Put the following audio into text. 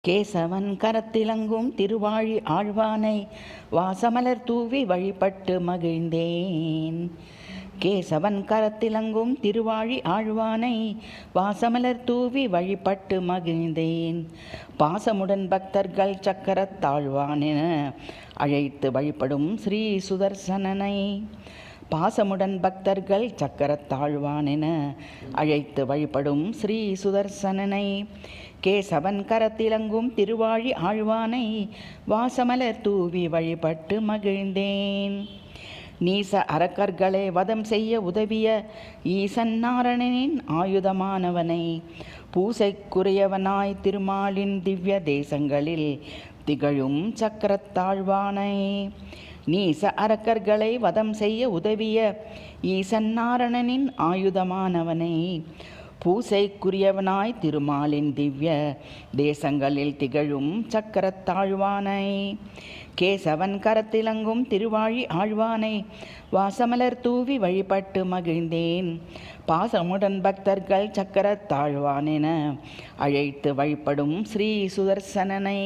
கேசவன் கரத்திலங்கும் திருவாழி ஆழ்வானை வாசமலர் தூவி வழிபட்டு மகிழ்ந்தேன். கேசவன் கரத்திலங்கும் திருவாழி ஆழ்வானை வாசமலர் தூவி வழிபட்டு மகிழ்ந்தேன். பாசமுடன் பக்தர்கள் சக்கரத்தாழ்வானென அழைத்து வழிபடும் ஸ்ரீ சுதர்சனனை. பாசமுடன் பக்தர்கள் சக்கரத்தாழ்வானென அழைத்து வழிபடும் ஸ்ரீ சுதர்சனனை. கேசவன் கரத்திலங்கும் திருவாழி ஆழ்வானை வாசமலர் தூவி வழிபட்டு மகிழ்ந்தேன். நீச அரக்கர்களை வதம் செய்ய உதவிய ஈசன் நாரணனின் ஆயுதமானவனை. பூசைக்குரியவனாய் திருமாலின் திவ்ய தேசங்களில் திகழும் சக்கரத்தாழ்வானை. நீச அரக்கர்களை வதம் செய்ய உதவிய ஈசன் நாரணனின் ஆயுதமானவனை. பூசைக்குரியவனாய் திருமாலின் திவ்ய தேசங்களில் திகழும் சக்கரத்தாழ்வானை. கேசவன் கரத்திலங்கும் திருவாழி ஆழ்வானை வாசமலர் தூவி வழிபட்டு மகிழ்ந்தேன். பாசமுடன் பக்தர்கள் சக்கரத்தாழ்வானென அழைத்து வழிபடும் ஸ்ரீ சுதர்சனனை.